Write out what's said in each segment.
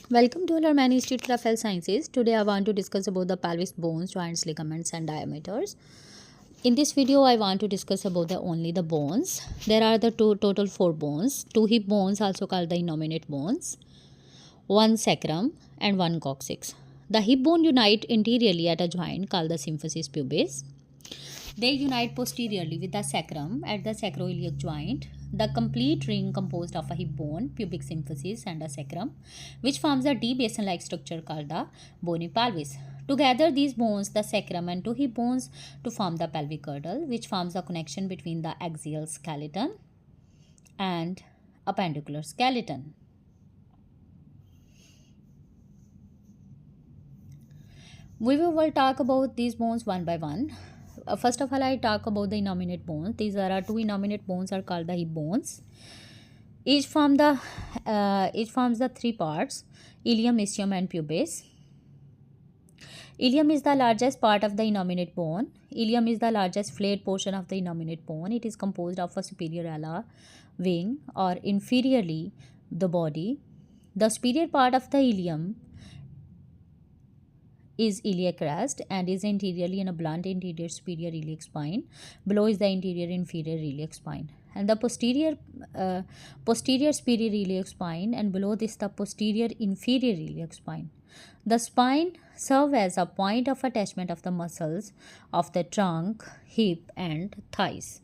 Welcome to Al-Harmain Institute of Health Sciences. Today I want to discuss about the pelvis bones, joints, ligaments and diameters. In this video I want to discuss about only the bones. There are the total 4 bones, 2 hip bones also called the innominate bones, 1 sacrum and 1 coccyx. The hip bone unite interiorly at a joint called the symphysis pubis. They unite posteriorly with the sacrum at the sacroiliac joint. The complete ring composed of a hip bone, pubic symphysis and a sacrum, which forms a deep basin-like structure called the bony pelvis. Together these bones, the sacrum and 2 hip bones, to form the pelvic girdle, which forms the connection between the axial skeleton and appendicular skeleton. We will talk about these bones one by one. First of all, I talk about the innominate bones. These are 2 innominate bones are called the hip bones. Each forms the 3 parts: ilium, ischium and pubis. Ilium is the largest part of the innominate bone. Ilium is the largest flayed portion of the innominate bone. It is composed of a superior ala, wing or inferiorly the body. The superior part of the ilium is iliac crest and is anteriorly in a blunt interior superior iliac spine. Below is the interior inferior iliac spine, and the posterior superior iliac spine, and below this the posterior inferior iliac spine. The spine serve as a point of attachment of the muscles of the trunk, hip and thighs.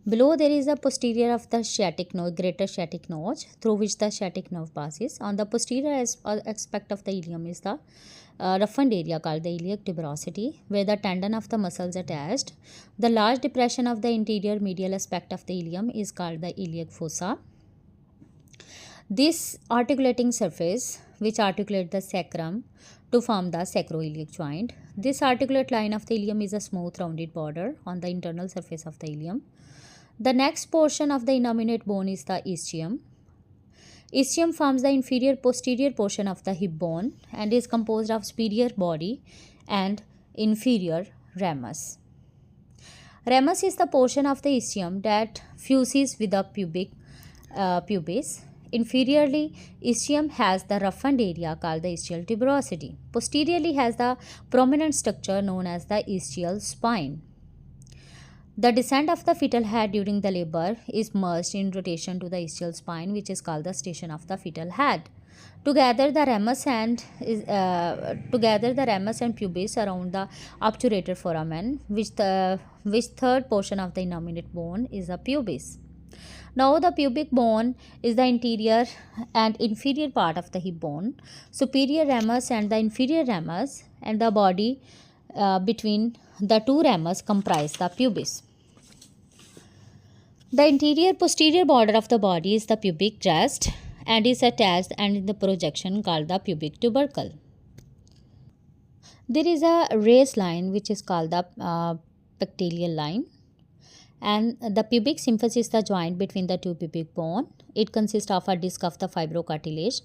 Below there is a posterior of the sciatic notch, greater sciatic notch, through which the sciatic nerve passes. On the posterior aspect of the ilium is the roughened area called the iliac tuberosity, where the tendon of the muscles attached. The large depression of the interior medial aspect of the ilium is called the iliac fossa. This articulating surface which articulate the sacrum to form the sacroiliac joint. This articulate line of the ilium is a smooth rounded border on the internal surface of the ilium. The next portion of the innominate bone is the ischium. Ischium forms the inferior posterior portion of the hip bone and is composed of superior body and inferior ramus. Ramus is the portion of the ischium that fuses with the pubis. Inferiorly, ischium has the roughened area called the ischial tuberosity. Posteriorly has the prominent structure known as the ischial spine. The descent of the fetal head during the labor is merged in rotation to the ischial spine, which is called the station of the fetal head. Together the ramus and pubis around the obturator foramen, which third portion of the innominate bone is the pubis. Now the pubic bone is the interior and inferior part of the hip bone. Superior ramus and the inferior ramus and the body between the 2 ramus comprise the pubis. The interior posterior border of the body is the pubic crest and is attached and in the projection called the pubic tubercle. There is a raised line which is called the pectoral line, and the pubic symphysis is the joint between the 2 pubic bone. It consists of a disc of the fibrocartilage.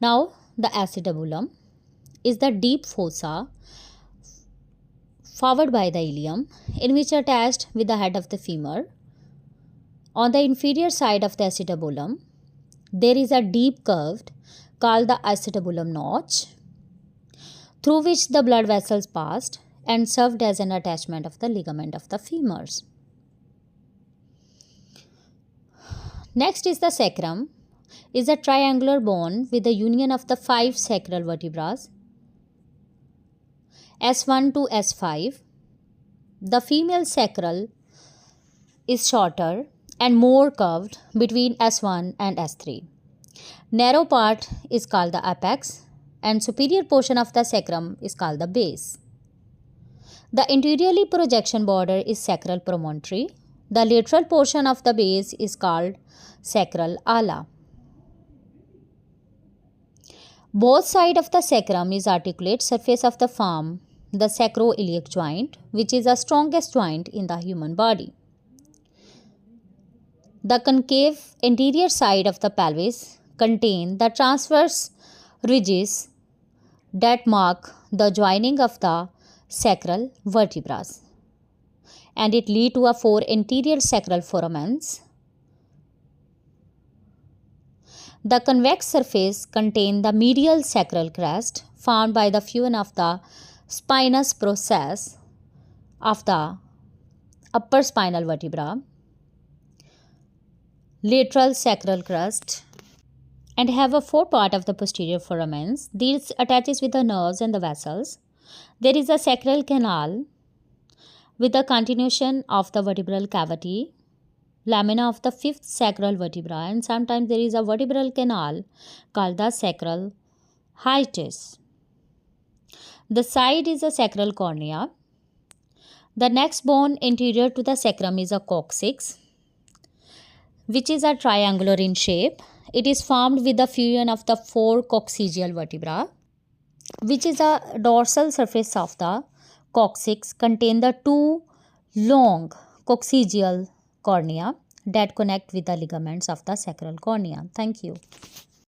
Now the acetabulum is the deep fossa forward by the ilium, in which attached with the head of the femur. On the inferior side of the acetabulum, there is a deep curve called the acetabulum notch, through which the blood vessels passed and served as an attachment of the ligament of the femurs. Next is the sacrum, is a triangular bone with the union of the 5 sacral vertebrae, S1 to S5. The female sacral is shorter and more curved between S1 and S3. Narrow part is called the apex and superior portion of the sacrum is called the base. The interiorly projection border is sacral promontory. The lateral portion of the base is called sacral ala. Both sides of the sacrum is articulate surface of the form the sacroiliac joint, which is the strongest joint in the human body. The concave anterior side of the pelvis contain the transverse ridges that mark the joining of the sacral vertebrae, and it lead to a 4 anterior sacral foramens. The convex surface contains the medial sacral crest formed by the fusion of the spinous process of the upper spinal vertebra, lateral sacral crest, and have a forepart of the posterior foramens. These attaches with the nerves and the vessels. There is a sacral canal with the continuation of the vertebral cavity, lamina of the fifth sacral vertebra, and sometimes there is a vertebral canal called the sacral hiatus. The side is a sacral cornea. The next bone anterior to the sacrum is a coccyx, which is a triangular in shape. It is formed with the fusion of the four coccygeal vertebrae, which is a dorsal surface of the coccyx contain the two long coccygeal cornea that connect with the ligaments of the sacral cornea. Thank you.